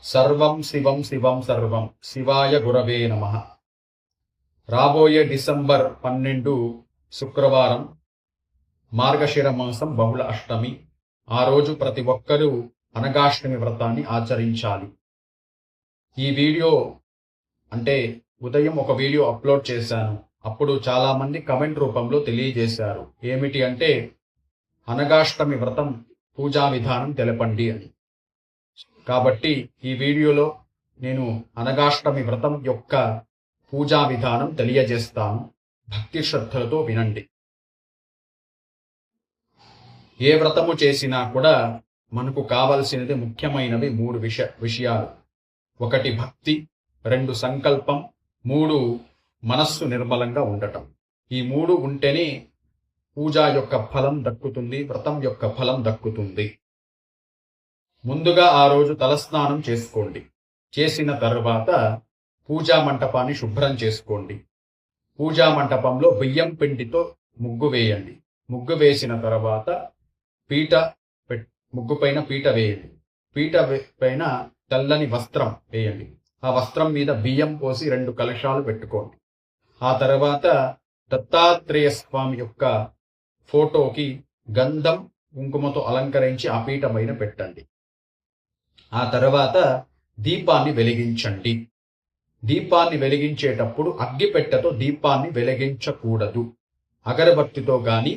సర్వం శివం శివం సర్వం శివాయ గురవే నమః. రాబోయే డిసెంబర్ 12 శుక్రవారం, మార్గశిర మాసం బహుళ అష్టమి. ఆ రోజు ప్రతి ఒక్కరూ అనగాష్టమి వ్రతాన్ని ఆచరించాలి. ఈ వీడియో అంటే ఉదయం ఒక వీడియో అప్లోడ్ చేశాను. అప్పుడు చాలా మంది కమెంట్ రూపంలో తెలియజేశారు, ఏమిటి అంటే అనగాష్టమి వ్రతం పూజా విధానం తెలపండి అని. కాబట్టి ఈ వీడియోలో నేను అనగాష్టమి వ్రతం యొక్క పూజా విధానం తెలియజేస్తాను. భక్తి శ్రద్ధలతో వినండి. ఏ వ్రతము చేసినా కూడా మనకు కావలసినది ముఖ్యమైనవి 3 విషయాలు. 1 భక్తి, 2 సంకల్పం, 3 మనస్సు నిర్మలంగా ఉండటం. ఈ 3 ఉంటేనే పూజ యొక్క ఫలం దక్కుతుంది, వ్రతం యొక్క ఫలం దక్కుతుంది. ముందుగా ఆ రోజు తలస్నానం చేసుకోండి. చేసిన తర్వాత పూజా మంటపాన్ని శుభ్రం చేసుకోండి. పూజా మంటపంలో బియ్యం పిండితో ముగ్గు వేయండి. ముగ్గు వేసిన తర్వాత ముగ్గు పైన పీట వేయండి. పీట పైన తెల్లని వస్త్రం వేయండి. ఆ వస్త్రం మీద బియ్యం పోసి 2 కలశాలు పెట్టుకోండి. ఆ తర్వాత దత్తాత్రేయ స్వామి యొక్క ఫోటోకి గంధం కుంకుమతో అలంకరించి ఆ పీట పైన పెట్టండి. ఆ తర్వాత దీపాన్ని వెలిగించండి. దీపాన్ని వెలిగించేటప్పుడు అగ్గిపెట్టెతో దీపాన్ని వెలిగించకూడదు. అగరబత్తితో గాని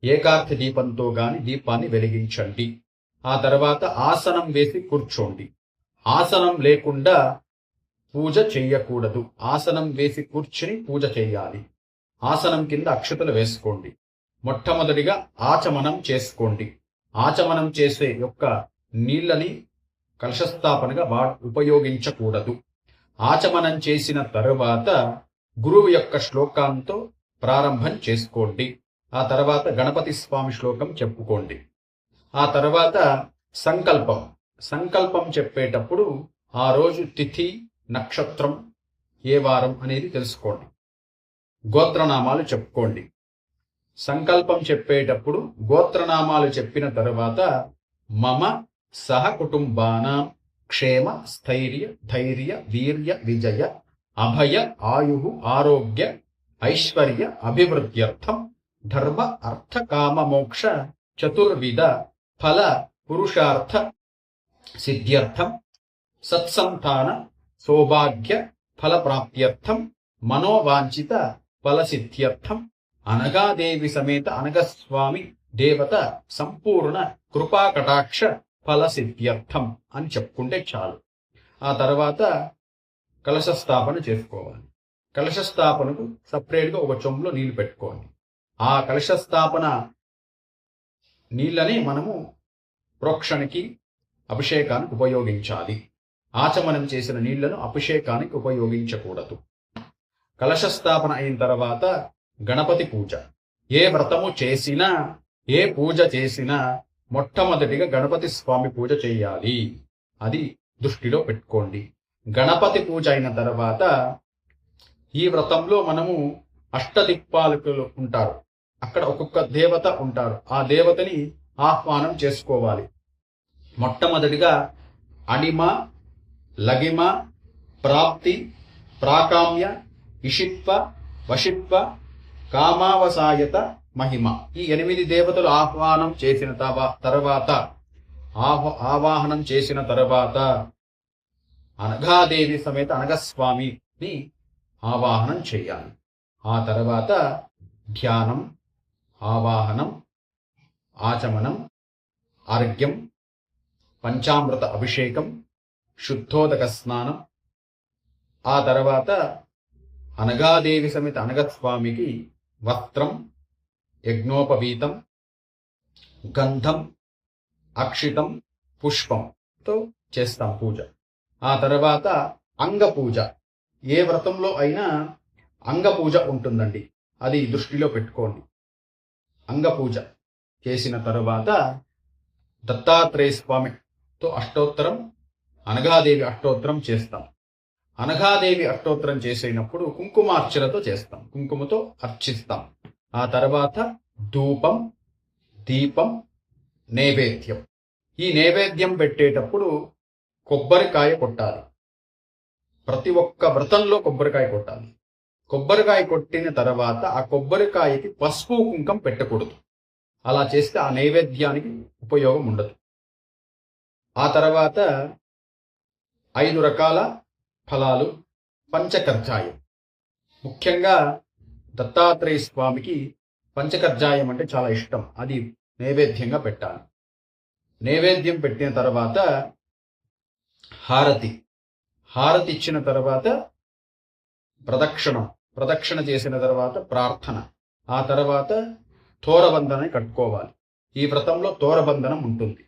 ఏకార్థ దీపంతో గాని దీపాన్ని వెలిగించండి. ఆ తర్వాత ఆసనం వేసి కూర్చోండి. ఆసనం లేకుండా పూజ చెయ్యకూడదు. ఆసనం వేసి కూర్చుని పూజ చెయ్యాలి. ఆసనం కింద అక్షతలు వేసుకోండి. మొట్టమొదటిగా ఆచమనం చేసుకోండి. ఆచమనం చేసే యొక్క నీళ్ళని కలశస్థాపనగా ఉపయోగించకూడదు. ఆచమనం చేసిన తరువాత గురువు యొక్క శ్లోకంతో ప్రారంభం చేసుకోండి. ఆ తర్వాత గణపతి స్వామి శ్లోకం చెప్పుకోండి. ఆ తర్వాత సంకల్పం చెప్పేటప్పుడు ఆ రోజు తిథి, నక్షత్రం, ఏ వారం అనేది తెలుసుకోండి. గోత్రనామాలు చెప్పుకోండి. సంకల్పం చెప్పేటప్పుడు గోత్రనామాలు చెప్పిన తరువాత మమ సహ కుటుంబానాం క్షేమ స్థైర్య ధైర్య వీర్య విజయ అభయ ఆయు ఆరోగ్య ఐశ్వర్య అభివృద్ధ్యర్థం ధర్మ అర్థ కామ మోక్ష చతుర్విధ ఫల పురుషార్థ సిద్ధ్యర్థం సత్సంతాన సౌభాగ్య ఫలప్రాప్త్యర్థం మనోవాంఛిత ఫలసిద్ధ్యర్థం అనగాదేవి సమేత అనగస్వామి దేవత సంపూర్ణ కృపా కటాక్ష ఫలసిద్ధ్యర్థం అని చెప్పుకుంటే చాలు. ఆ తర్వాత కలశ స్థాపన చేసుకోవాలి. కలశ స్థాపనకు సపరేట్గా ఒక చెంబులో నీళ్లు పెట్టుకోండి. ఆ కలశ స్థాపన నీళ్ళని మనము ప్రోక్షణకి, అభిషేకానికి ఉపయోగించాలి. ఆచమనం చేసిన నీళ్లను అభిషేకానికి ఉపయోగించకూడదు. కలశ స్థాపన అయిన తర్వాత గణపతి పూజ. ఏ వ్రతము చేసినా, ఏ పూజ చేసినా మొట్టమొదటిగా గణపతి స్వామి పూజ చేయాలి. అది దృష్టిలో పెట్టుకోండి. గణపతి పూజ అయిన తర్వాత ఈ వ్రతంలో మనము అష్టదిక్పాలకులు ఉంటారు. అక్కడ ఒక్కొక్క దేవత ఉంటారు. ఆ దేవతని ఆహ్వానం చేసుకోవాలి. మొట్టమొదటిగా అణిమ, లగిమ, ప్రాప్తి, ప్రాకామ్య, ఇషిత్వ, వశిత్వ, కామావసాయత, మహిమ, ఈ 8 దేవతలు ఆవాహనం చేసిన తర్వాత అనఘాదేవి సమేత అనగస్వామిని ఆవాహనం చేయాలి. ఆ తర్వాత ధ్యానం, ఆవాహనం, ఆచమనం, అర్ఘ్యం, పంచామృత అభిషేకం, శుద్ధోదక స్నానం. ఆ తర్వాత అనఘాదేవి సమేత అనగస్వామికి వస్త్రం, యజ్ఞోపవీతం, గంధం, అక్షితం, పుష్పంతో చేస్తాం పూజ. ఆ తర్వాత అంగపూజ. ఏ వ్రతంలో అయినా అంగపూజ ఉంటుందండి, అది దృష్టిలో పెట్టుకోండి. అంగపూజ చేసిన తరువాత దత్తాత్రేయ స్వామితో అష్టోత్తరం, అనఘాదేవి అష్టోత్తరం చేస్తాం. అనఘాదేవి అష్టోత్తరం చేసేటప్పుడు కుంకుమార్చనతో చేస్తాం. కుంకుమతో అర్చిస్తాం. ఆ తర్వాత ధూపం, దీపం, నైవేద్యం. ఈ నైవేద్యం పెట్టేటప్పుడు కొబ్బరికాయ కొట్టాలి. ప్రతి ఒక్క వ్రతంలో కొబ్బరికాయ కొట్టాలి. కొబ్బరికాయ కొట్టిన తర్వాత ఆ కొబ్బరికాయకి పసుపు కుంకం పెట్టకూడదు. అలా చేస్తే ఆ నైవేద్యానికి ఉపయోగం ఉండదు. ఆ తర్వాత 5 రకాల ఫలాలు, పంచకర్జాయం. ముఖ్యంగా దత్తాత్రేయ స్వామికి పంచకర్జాయం అంటే చాలా ఇష్టం. అది నైవేద్యంగా పెట్టాలి. నైవేద్యం పెట్టిన తర్వాత హారతి ఇచ్చిన తర్వాత ప్రదక్షిణ చేసిన తర్వాత ప్రార్థన, ఆ తర్వాత తోరబంధనాన్ని కట్టుకోవాలి. ఈ వ్రతంలో తోరబంధనం ఉంటుంది.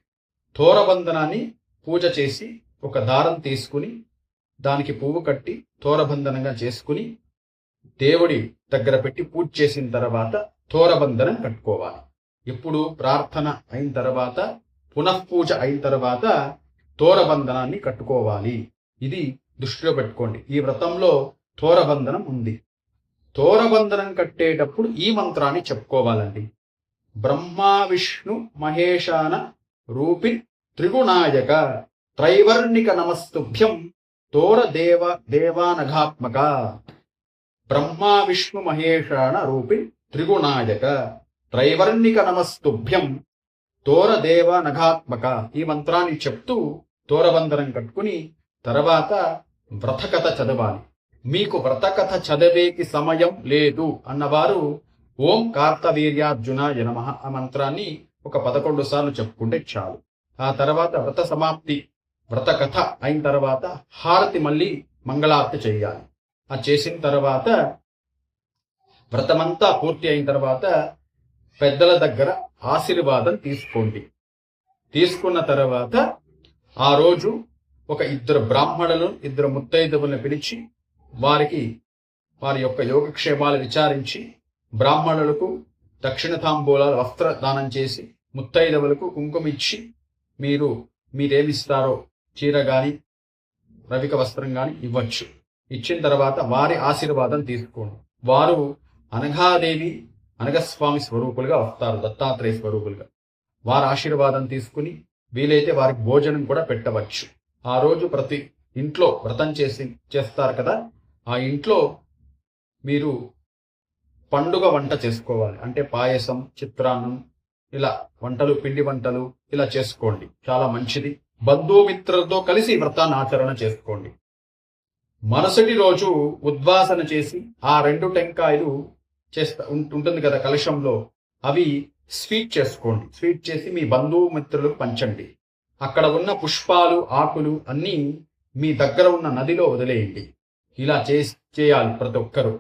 తోరబంధనాన్ని పూజ చేసి ఒక దారం తీసుకుని దానికి పువ్వు కట్టి తోరబంధనంగా చేసుకుని దేవుడి దగ్గర పెట్టి పూజ చేసిన తర్వాత తోరబంధనం కట్టుకోవాలి. ఇప్పుడు ప్రార్థన అయిన తర్వాత పునఃపూజ అయిన తర్వాత తోరబంధనాన్ని కట్టుకోవాలి. ఇది దృష్టిలో పెట్టుకోండి. ఈ వ్రతంలో తోరబంధనం ఉంది. తోరబంధనం కట్టేటప్పుడు ఈ మంత్రాన్ని చెప్పుకోవాలండి. బ్రహ్మ విష్ణు మహేశాన రూపి త్రిగుణాయక త్రైవర్ణిక నమస్తుభ్యం తోర దేవానఘాత్మక. బ్రహ్మ విష్ణు మహేశాన రూపి త్రిగుణాయక త్రైవర్ణిక నమస్తుభ్యం తోర దేవానఘాత్మక. ఈ మంత్రాన్ని చెప్తూ తోరబంధనం కట్టుకుని తర్వాత వ్రతకథ చదవాలి. మీకు వ్రతకథ చదివేకి సమయం లేదు అన్నవారు ఓం కార్తవీర్యార్జునాయ నమః ఆ మంత్రాన్ని ఒక 11 సార్లు చెప్పుకుంటే చాలు. ఆ తర్వాత వ్రత సమాప్తి, వ్రతకథ అయిన తర్వాత హారతి మళ్ళీ మంగళారతి చేయాలి. ఆ చేసిన తర్వాత వ్రతమంతా పూర్తి అయిన తర్వాత పెద్దల దగ్గర ఆశీర్వాదం తీసుకోండి. తీసుకున్న తర్వాత ఆ రోజు ఒక 2 బ్రాహ్మణులు 2 ముత్తైదువులను పిలిచి వారి యొక్క యోగక్షేమాలు విచారించి బ్రాహ్మణులకు దక్షిణ తాంబూలాలు వస్త్ర దానం చేసి ముత్తైదవులకు కుంకుమ ఇచ్చి మీరేమిస్తారో చీర గాని రవిక వస్త్రం గాని ఇవ్వచ్చు. ఇచ్చిన తర్వాత వారి ఆశీర్వాదం తీసుకోండి. వారు అనఘస్వామి స్వరూపులుగా వస్తారు, దత్తాత్రేయ స్వరూపులుగా. వారి ఆశీర్వాదం తీసుకుని వీలైతే వారికి భోజనం కూడా పెట్టవచ్చు. ఆ రోజు ప్రతి ఇంట్లో వ్రతం చేస్తారు కదా, ఆ ఇంట్లో మీరు పండుగ వంట చేసుకోవాలి. అంటే పాయసం, చిత్రాన్నం, ఇలా వంటలు, పిండి వంటలు ఇలా చేసుకోండి. చాలా మంచిది. బంధుమిత్రులతో కలిసి వ్రతాన్ని ఆచరణ చేసుకోండి. మరుసటి రోజు ఉద్వాసన చేసి ఆ 2 టెంకాయలు ఉంటుంది కదా కలశంలో, అవి స్వీట్ చేసుకోండి. స్వీట్ చేసి మీ బంధుమిత్రులకు పంచండి. అక్కడ ఉన్న పుష్పాలు, ఆకులు అన్నీ మీ దగ్గర ఉన్న నదిలో వదిలేయండి. ఇలా చేయాలి ప్రతి ఒక్కరూ.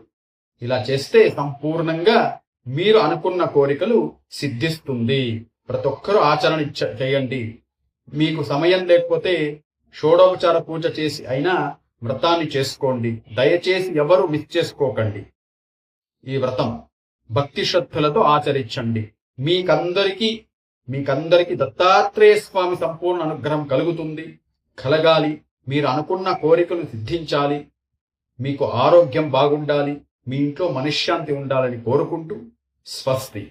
ఇలా చేస్తే సంపూర్ణంగా మీరు అనుకున్న కోరికలు సిద్ధిస్తుంది. ప్రతి ఒక్కరూ ఆచరణ చేయండి. మీకు సమయం లేకపోతే షోడోపచార పూజ చేసి అయినా వ్రతాన్ని చేసుకోండి. దయచేసి ఎవరు మిస్ చేసుకోకండి. ఈ వ్రతం భక్తి శ్రద్ధలతో ఆచరించండి. మీకందరికీ దత్తాత్రేయ స్వామి సంపూర్ణ అనుగ్రహం కలగాలి. మీరు అనుకున్న కోరికలు సిద్ధించాలి. మీకు ఆరోగ్యం బాగుండాలి. మీ ఇంట్లో మనశ్శాంతి ఉండాలని కోరుకుంటూ స్వస్తి.